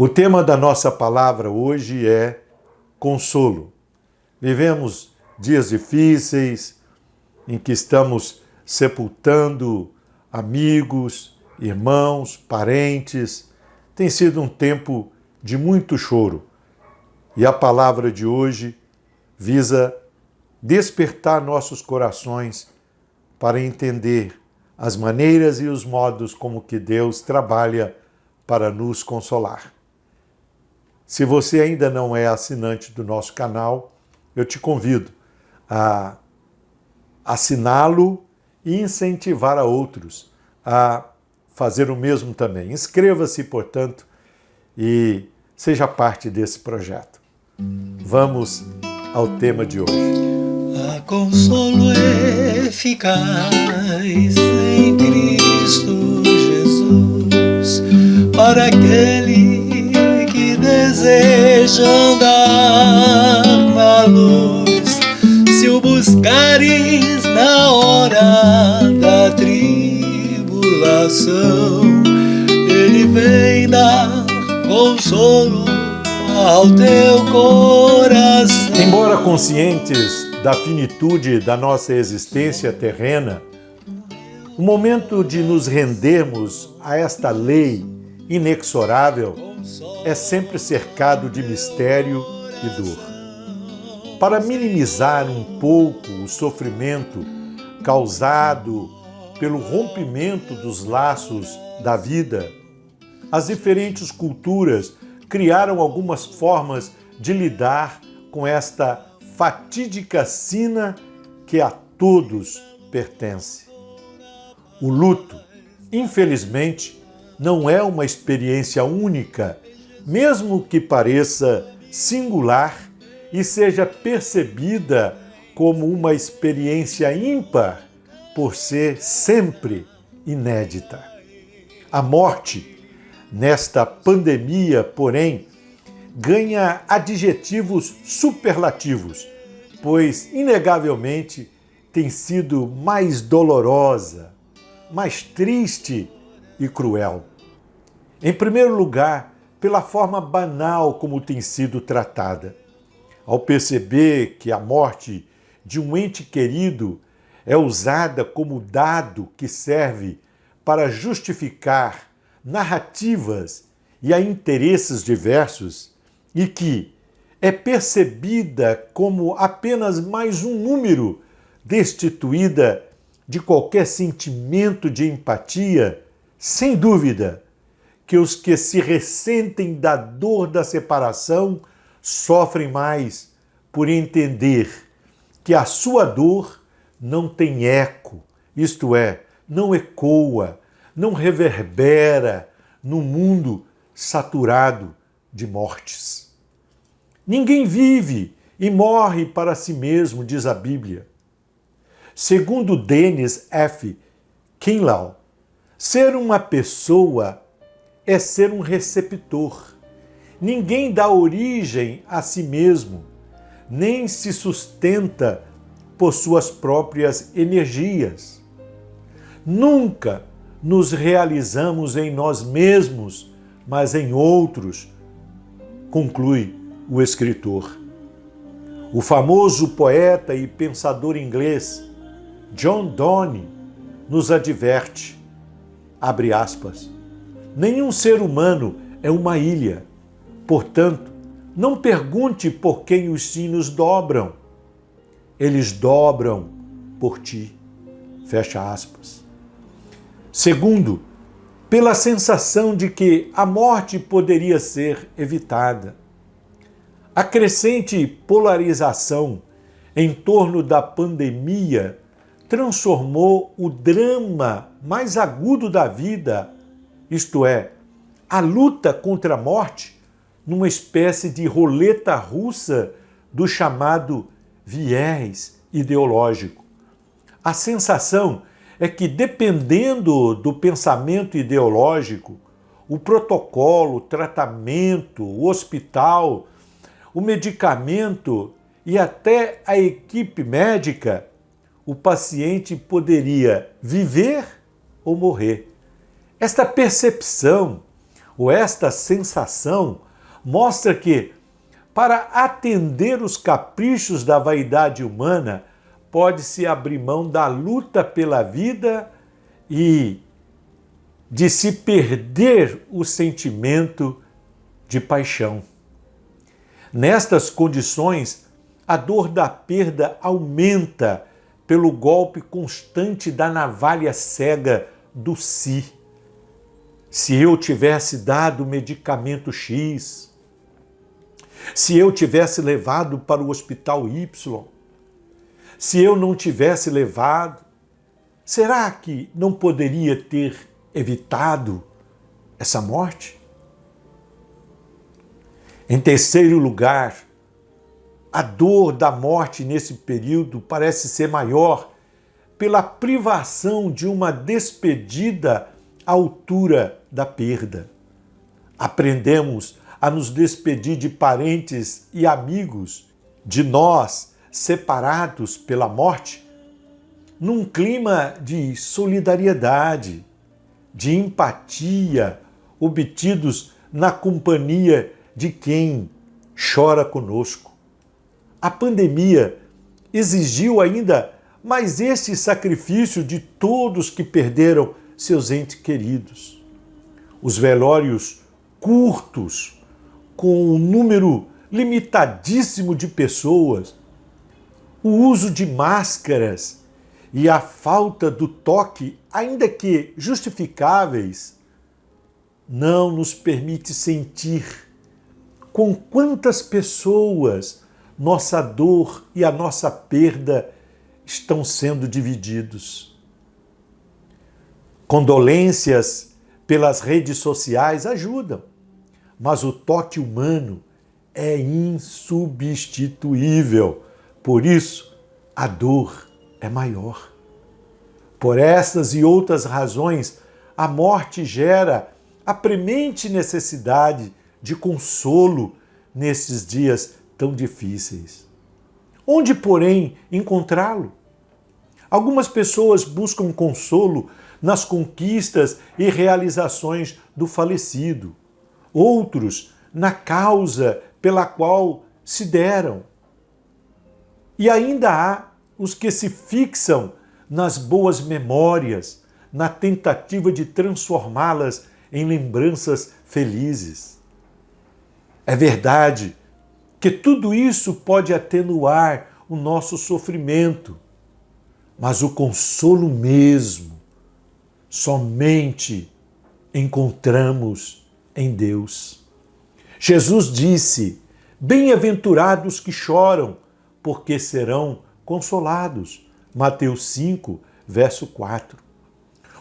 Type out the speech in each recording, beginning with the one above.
O tema da nossa palavra hoje é consolo. Vivemos dias difíceis em que estamos sepultando amigos, irmãos, parentes. Tem sido um tempo de muito choro. E a palavra de hoje visa despertar nossos corações para entender as maneiras e os modos como que Deus trabalha para nos consolar. Se você ainda não é assinante do nosso canal, eu te convido a assiná-lo e incentivar a outros a fazer o mesmo também. Inscreva-se, portanto, e seja parte desse projeto. Vamos ao tema de hoje. Há consolo eficaz em Cristo Jesus para aquele que deseja andar na luz. Se o buscares na hora da tribulação, Ele vem dar consolo ao teu coração. Embora conscientes da finitude da nossa existência terrena, o momento de nos rendermos a esta lei inexorável é sempre cercado de mistério e dor. Para minimizar um pouco o sofrimento causado pelo rompimento dos laços da vida, as diferentes culturas criaram algumas formas de lidar com esta fatídica sina que a todos pertence. O luto, infelizmente, não é uma experiência única, mesmo que pareça singular e seja percebida como uma experiência ímpar por ser sempre inédita. A morte, nesta pandemia, porém, ganha adjetivos superlativos, pois, inegavelmente, tem sido mais dolorosa, mais triste e cruel. Em primeiro lugar, pela forma banal como tem sido tratada. Ao perceber que a morte de um ente querido é usada como dado que serve para justificar narrativas e a interesses diversos e que é percebida como apenas mais um número destituída de qualquer sentimento de empatia, sem dúvida que os que se ressentem da dor da separação sofrem mais por entender que a sua dor não tem eco, isto é, não ecoa, não reverbera no mundo saturado de mortes. Ninguém vive e morre para si mesmo, diz a Bíblia. Segundo Dennis F. Kinlaw, ser uma pessoa é ser um receptor. Ninguém dá origem a si mesmo, nem se sustenta por suas próprias energias. Nunca nos realizamos em nós mesmos, mas em outros, conclui o escritor. O famoso poeta e pensador inglês John Donne nos adverte, abre aspas, nenhum ser humano é uma ilha, portanto, não pergunte por quem os sinos dobram, eles dobram por ti, fecha aspas. Segundo, pela sensação de que a morte poderia ser evitada. A crescente polarização em torno da pandemia transformou o drama mais agudo da vida, isto é, a luta contra a morte, numa espécie de roleta russa do chamado viés ideológico. A sensação é que, dependendo do pensamento ideológico, o protocolo, o tratamento, o hospital, o medicamento e até a equipe médica, o paciente poderia viver ou morrer. Esta percepção, ou esta sensação mostra que, para atender os caprichos da vaidade humana, pode-se abrir mão da luta pela vida e de se perder o sentimento de paixão. Nestas condições, a dor da perda aumenta pelo golpe constante da navalha cega do si. Se eu tivesse dado o medicamento X, se eu tivesse levado para o hospital Y, se eu não tivesse levado, será que não poderia ter evitado essa morte? Em terceiro lugar, a dor da morte nesse período parece ser maior pela privação de uma despedida à altura da perda. Aprendemos a nos despedir de parentes e amigos, de nós separados pela morte, num clima de solidariedade, de empatia, obtidos na companhia de quem chora conosco. A pandemia exigiu ainda mais este sacrifício de todos que perderam seus entes queridos. Os velórios curtos, com um número limitadíssimo de pessoas, o uso de máscaras e a falta do toque, ainda que justificáveis, não nos permite sentir com quantas pessoas nossa dor e a nossa perda estão sendo divididos. Condolências pelas redes sociais ajudam, mas o toque humano é insubstituível. Por isso, a dor é maior. Por estas e outras razões, a morte gera a premente necessidade de consolo nesses dias tão difíceis. Onde, porém, encontrá-lo? Algumas pessoas buscam consolo nas conquistas e realizações do falecido. Outros, na causa pela qual se deram. E ainda há os que se fixam nas boas memórias, na tentativa de transformá-las em lembranças felizes. É verdade que tudo isso pode atenuar o nosso sofrimento, mas o consolo mesmo somente encontramos em Deus. Jesus disse: bem-aventurados que choram, porque serão consolados. Mateus 5, verso 4.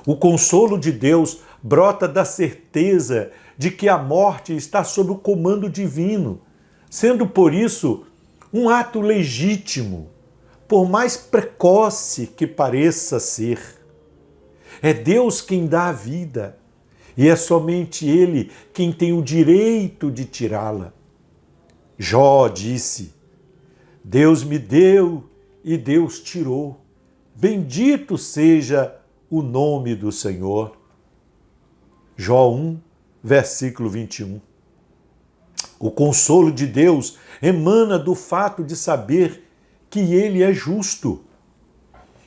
O consolo de Deus brota da certeza de que a morte está sob o comando divino, sendo por isso um ato legítimo, por mais precoce que pareça ser. É Deus quem dá a vida e é somente Ele quem tem o direito de tirá-la. Jó disse: Deus me deu e Deus tirou. Bendito seja o nome do Senhor. Jó 1, versículo 21. O consolo de Deus emana do fato de saber que Ele é justo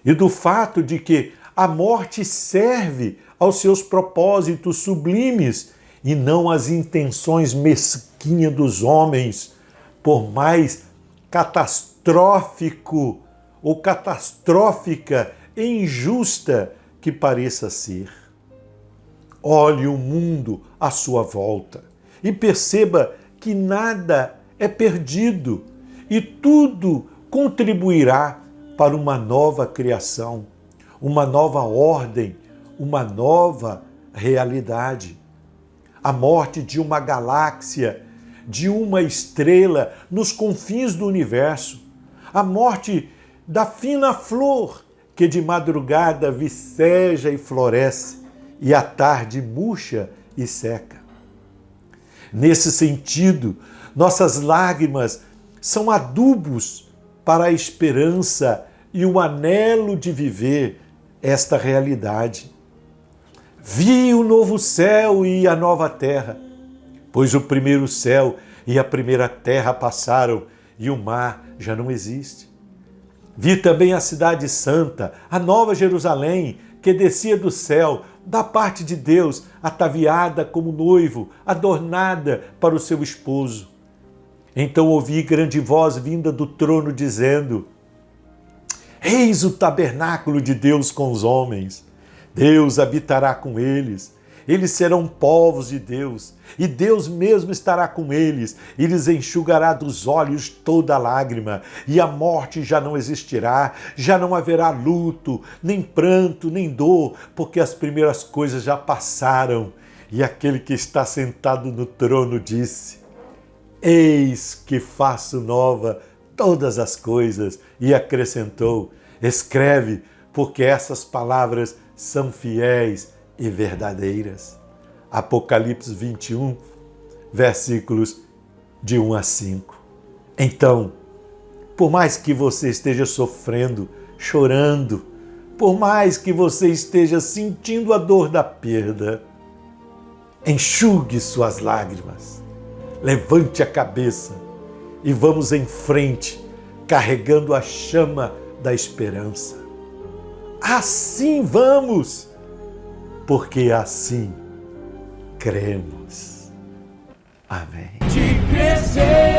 e do fato de que a morte serve aos seus propósitos sublimes e não às intenções mesquinhas dos homens, por mais catastrófico ou catastrófica e injusta que pareça ser. Olhe o mundo à sua volta e perceba que nada é perdido e tudo contribuirá para uma nova criação, uma nova ordem, uma nova realidade. A morte de uma galáxia, de uma estrela nos confins do universo, a morte da fina flor que de madrugada viceja e floresce e à tarde murcha e seca. Nesse sentido, nossas lágrimas são adubos para a esperança e o anelo de viver esta realidade. Vi o novo céu e a nova terra, pois o primeiro céu e a primeira terra passaram e o mar já não existe. Vi também a cidade santa, a nova Jerusalém, que descia do céu, da parte de Deus, ataviada como noivo, adornada para o seu esposo. Então ouvi grande voz vinda do trono dizendo: Eis o tabernáculo de Deus com os homens. Deus habitará com eles. Eles serão povos de Deus, e Deus mesmo estará com eles, e lhes enxugará dos olhos toda lágrima, e a morte já não existirá, já não haverá luto, nem pranto, nem dor, porque as primeiras coisas já passaram. E aquele que está sentado no trono disse: Eis que faço nova todas as coisas, e acrescentou: Escreve, porque essas palavras são fiéis e verdadeiras. Apocalipse 21, versículos de 1 a 5. Então, por mais que você esteja sofrendo, chorando, por mais que você esteja sentindo a dor da perda, enxugue suas lágrimas, levante a cabeça e vamos em frente, carregando a chama da esperança. Assim vamos, porque assim cremos. Amém. De crescer.